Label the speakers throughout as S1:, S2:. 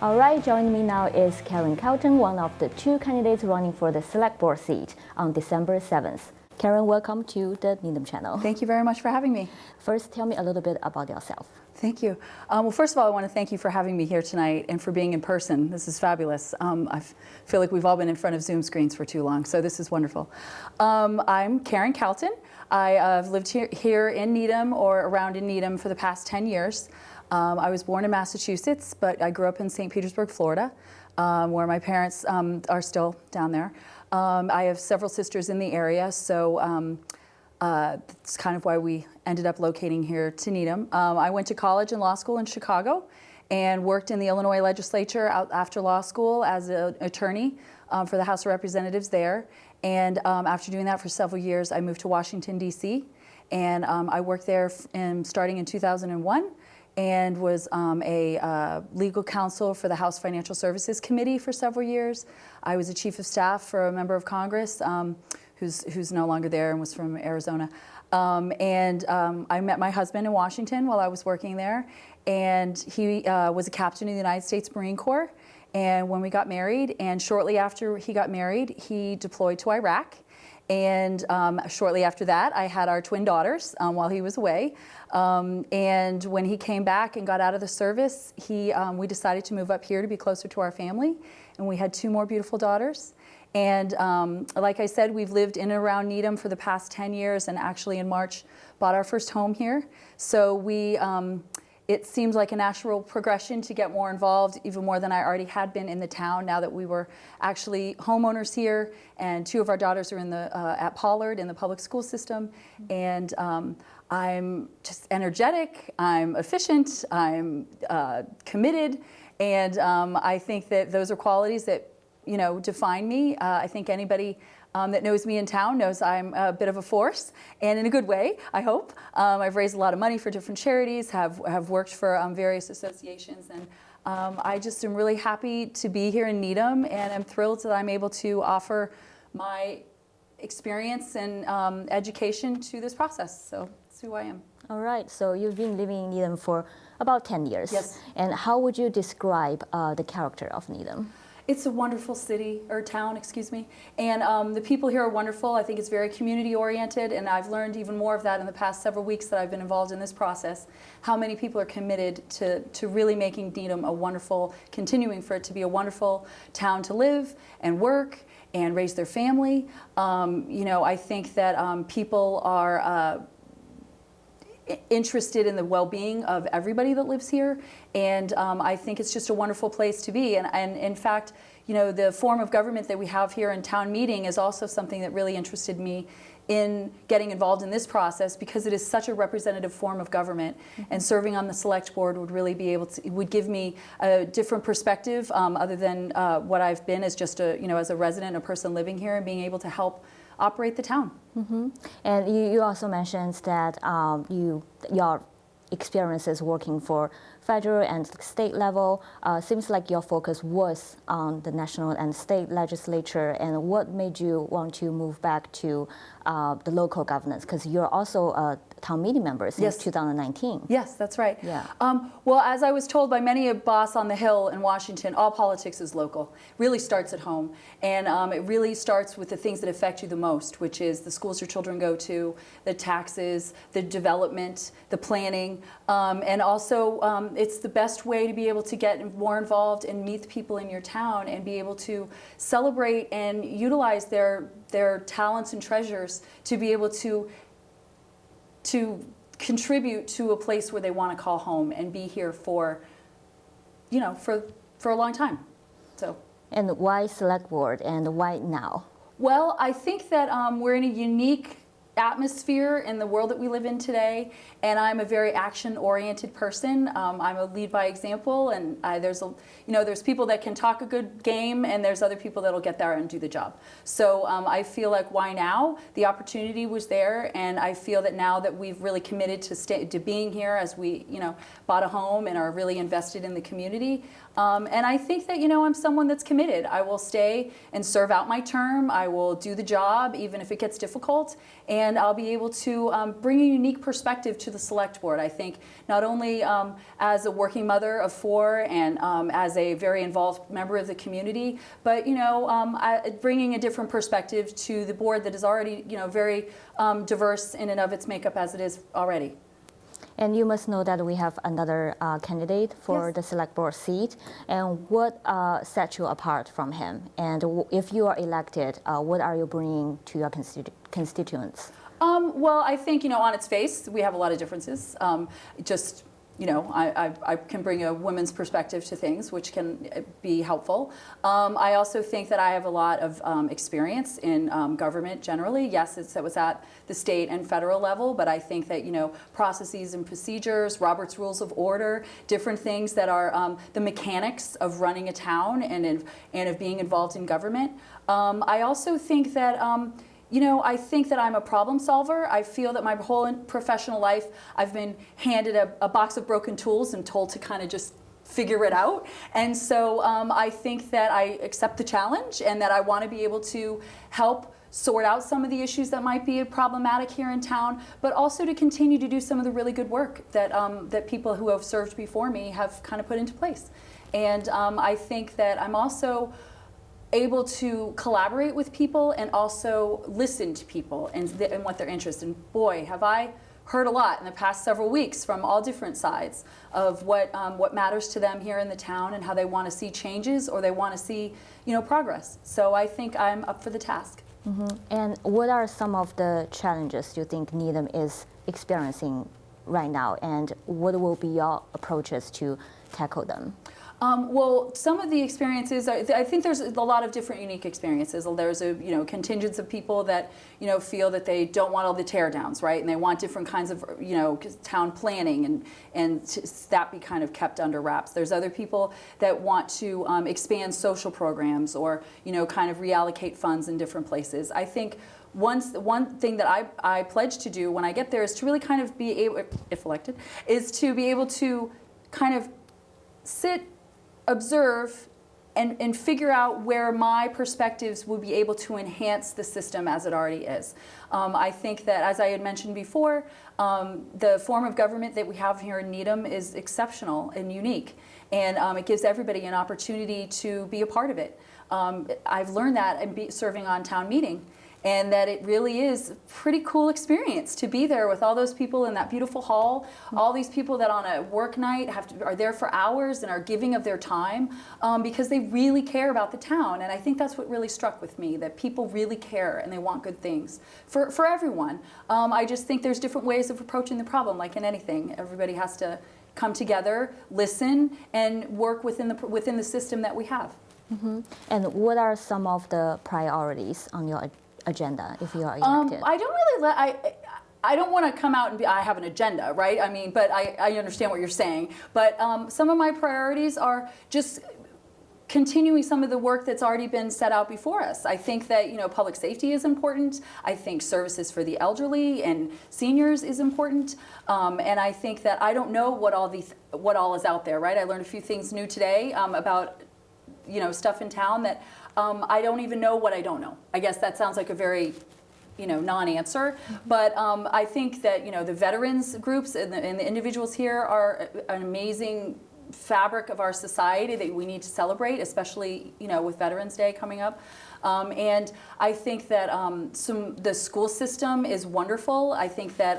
S1: All right, joining me now is Karen Calton, one of the two candidates running for the Select Board seat on December 7th. Karen, welcome to the Needham channel.
S2: Thank you very much for having me.
S1: First, tell me a little bit about yourself.
S2: Thank you. Well, first of all, I want to thank you for having me here tonight and for being in person. This is fabulous. I feel like we've all been in front of Zoom screens for too long, so this is wonderful. I'm Karen Calton. I've lived here in Needham or around in Needham for the past 10 years. I was born in Massachusetts, but I grew up in St. Petersburg, Florida, where my parents are still down there. I have several sisters in the area, so that's kind of why we ended up locating here to Needham. I went to college and law school in Chicago and worked in the Illinois legislature after law school as an attorney for the House of Representatives there. And after doing that for several years, I moved to Washington, D.C. And I worked there starting in 2001 and was a legal counsel for the House Financial Services Committee for several years. I was a chief of staff for a member of Congress who's no longer there and was from Arizona. I met my husband in Washington while I was working there, and he was a captain in the United States Marine Corps. And when we got married, and shortly after he got married, he deployed to Iraq. And shortly after that, I had our twin daughters while he was away. And when he came back and got out of the service, we decided to move up here to be closer to our family. And we had two more beautiful daughters. And like I said, we've lived in and around Needham for the past 10 years, and actually in March bought our first home here. So it seemed like a natural progression to get more involved, even more than I already had been in the town, now that we were actually homeowners here, and two of our daughters are at Pollard in the public school system. And I'm just energetic, I'm efficient, I'm committed, and I think that those are qualities that define me. I think anybody that knows me in town knows I'm a bit of a force, and in a good way, I hope. I've raised a lot of money for different charities, have worked for various associations, and I just am really happy to be here in Needham, and I'm thrilled that I'm able to offer my experience and education to this process. So that's who I am.
S1: All right, so you've been living in Needham for about 10 years.
S2: Yes.
S1: And how would you describe the character of Needham?
S2: It's a wonderful city, or town, excuse me, and the people here are wonderful. I think it's very community-oriented, and I've learned even more of that in the past several weeks that I've been involved in this process, how many people are committed to really making Needham continuing for it to be a wonderful town to live and work and raise their family. I think that people are interested in the well-being of everybody that lives here, and I think it's just a wonderful place to be. And in fact, the form of government that we have here in town meeting is also something that really interested me in getting involved in this process, because it is such a representative form of government, and serving on the select board would give me a different perspective other than what I've been as just as a resident, a person living here, and being able to help operate the town.
S1: Mm-hmm. And you also mentioned that your experiences working for federal and state level, seems like your focus was on the national and state legislature. And what made you want to move back to the local governance? Because you're also a town meeting member since 2019.
S2: Yes, that's right.
S1: Yeah.
S2: Well, as I was told by many a boss on the Hill in Washington, all politics is local. It really starts at home. And it really starts with the things that affect you the most, which is the schools your children go to, the taxes, the development, the planning, and also it's the best way to be able to get more involved and meet the people in your town and be able to celebrate and utilize their talents and treasures to be able to contribute to a place where they want to call home and be here for a long time. So.
S1: And why select board, and why now?
S2: Well, I think that we're in a unique atmosphere in the world that we live in today, and I'm a very action-oriented person. I'm a lead by example, and there's people that can talk a good game, and there's other people that'll get there and do the job. So I feel like, why now? The opportunity was there, and I feel that now that we've really committed to being here, as we bought a home and are really invested in the community, And I think that, I'm someone that's committed. I will stay and serve out my term. I will do the job, even if it gets difficult. And I'll be able to bring a unique perspective to the select board. I think not only as a working mother of 4 and as a very involved member of the community, but, bringing a different perspective to the board that is already, very diverse in and of its makeup as it is already.
S1: And you must know that we have another candidate for
S2: Yes.
S1: the select board seat. And what sets you apart from him? And if you are elected, what are you bringing to your constituents?
S2: Well, I think, on its face, we have a lot of differences. I can bring a woman's perspective to things, which can be helpful. I also think that I have a lot of experience in government generally. Yes, it was at the state and federal level, but I think that, processes and procedures, Robert's Rules of Order, different things that are the mechanics of running a town and of being involved in government. I also think that I think that I'm a problem solver. I feel that my whole professional life, I've been handed a box of broken tools and told to kind of just figure it out. And so I think that I accept the challenge and that I want to be able to help sort out some of the issues that might be problematic here in town, but also to continue to do some of the really good work that, that people who have served before me have kind of put into place. And I think that I'm also able to collaborate with people and also listen to people and what they're interested in. Boy, have I heard a lot in the past several weeks from all different sides of what matters to them here in the town and how they want to see changes or they want to see, progress. So I think I'm up for the task.
S1: Mm-hmm. And what are some of the challenges you think Needham is experiencing right now, and what will be your approaches to tackle them?
S2: Well, some of the experiences, I think there's a lot of different unique experiences. There's a contingents of people that feel that they don't want all the teardowns, right, and they want different kinds of town planning and that be kind of kept under wraps. There's other people that want to expand social programs or kind of reallocate funds in different places. I think one thing that I pledge to do when I get there is to really kind of be able, if elected, is to be able to kind of sit, observe, and figure out where my perspectives would be able to enhance the system as it already is. I think that, as I had mentioned before, the form of government that we have here in Needham is exceptional and unique, and it gives everybody an opportunity to be a part of it. I've learned that in serving on town meeting, and that it really is a pretty cool experience to be there with all those people in that beautiful hall, all these people that on a work night are there for hours and are giving of their time because they really care about the town. And I think that's what really struck with me, that people really care and they want good things for everyone. I just think there's different ways of approaching the problem, like in anything. Everybody has to come together, listen, and work within the system that we have.
S1: Mm-hmm. And what are some of the priorities on your agenda if you are elected?
S2: I don't want to come out and I have an agenda, right? I mean, but I understand what you're saying. But some of my priorities are just continuing some of the work that's already been set out before us. I think that public safety is important. I think services for the elderly and seniors is important. And I think that I don't know what all is out there, right? I learned a few things new today about stuff in town that I don't even know what I don't know. I guess that sounds like a very non-answer, but I think that the veterans groups and the individuals here are an amazing fabric of our society that we need to celebrate, especially with Veterans Day coming up. And I think that the school system is wonderful. I think that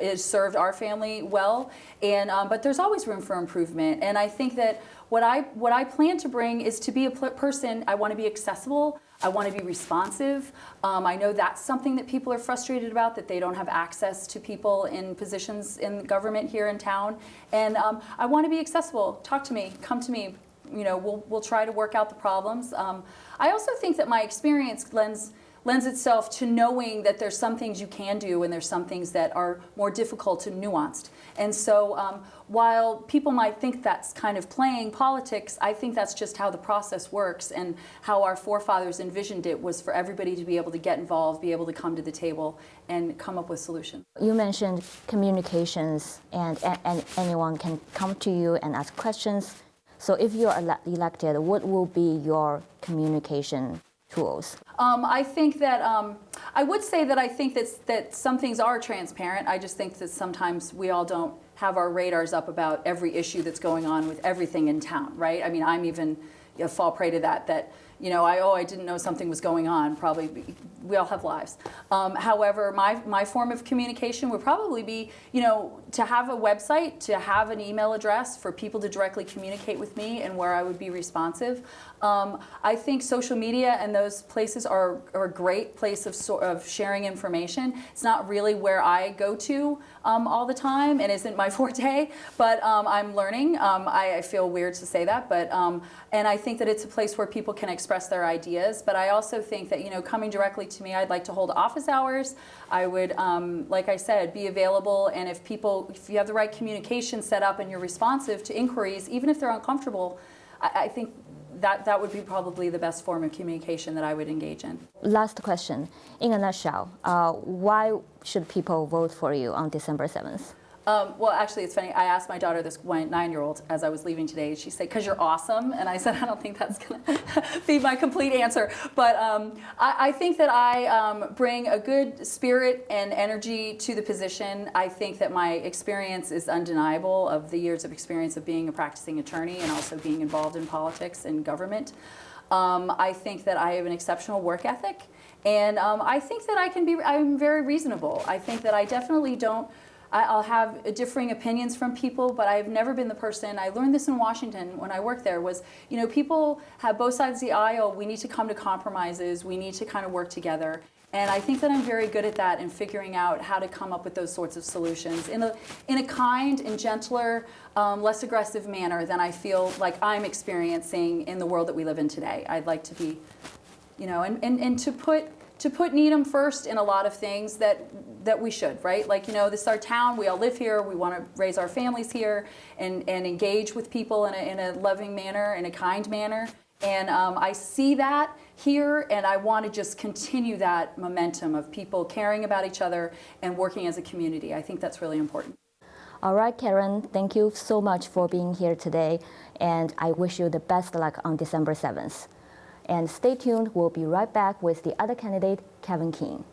S2: it has served our family well, and but there's always room for improvement. And I think that what I plan to bring is to be a person. I want to be accessible. I want to be responsive. I know that's something that people are frustrated about, that they don't have access to people in positions in government here in town. And I want to be accessible. Talk to me. Come to me. We'll try to work out the problems. I also think that my experience lends lends itself to knowing that there's some things you can do and there's some things that are more difficult and nuanced. And so while people might think that's kind of playing politics, I think that's just how the process works, and how our forefathers envisioned it was for everybody to be able to get involved, be able to come to the table and come up with solutions.
S1: You mentioned communications, and anyone can come to you and ask questions. So if you're elected, what will be your communication tools?
S2: I think that I would say that I think that some things are transparent. I just think that sometimes we all don't have our radars up about every issue that's going on with everything in town, right? I mean, I'm even fall prey to that you know, I didn't know something was going on. Probably we all have lives. However, my form of communication would probably be, you know, to have a website, to have an email address for people to directly communicate with me and where I would be responsive. I think social media and those places are a great place of sharing information. It's not really where I go to all the time and isn't my forte, but I'm learning. I feel weird to say that, but and I think that it's a place where people can express their ideas. But I also think that, you know, coming directly to me, I'd like to hold office hours. I would, like I said, be available, and if you have the right communication set up and you're responsive to inquiries, even if they're uncomfortable, I think that would be probably the best form of communication that I would engage in.
S1: Last question. In a nutshell, why should people vote for you on December 7th?
S2: Well, actually, it's funny. I asked my daughter, this 9-year-old, as I was leaving today. She said, "'Cause you're awesome." And I said, I don't think that's going to be my complete answer. But I think that I bring a good spirit and energy to the position. I think that my experience is undeniable, of the years of experience of being a practicing attorney and also being involved in politics and government. I think that I have an exceptional work ethic. And I think that I'm very reasonable. I think that I definitely don't, I'll have differing opinions from people, but I've never been the person. I learned this in Washington when I worked there, was, you know, people have both sides of the aisle. We need to come to compromises. We need to kind of work together. And I think that I'm very good at that, in figuring out how to come up with those sorts of solutions in a kind and gentler, less aggressive manner than I feel like I'm experiencing in the world that we live in today. I'd like to be, you know, and to put Needham first in a lot of things that we should, right? Like, you know, this is our town, we all live here, we want to raise our families here and engage with people in a loving manner, in a kind manner. And I see that here, and I want to just continue that momentum of people caring about each other and working as a community. I think that's really important.
S1: All right, Karen, thank you so much for being here today, and I wish you the best luck on December 7th. And stay tuned, we'll be right back with the other candidate, Kevin King.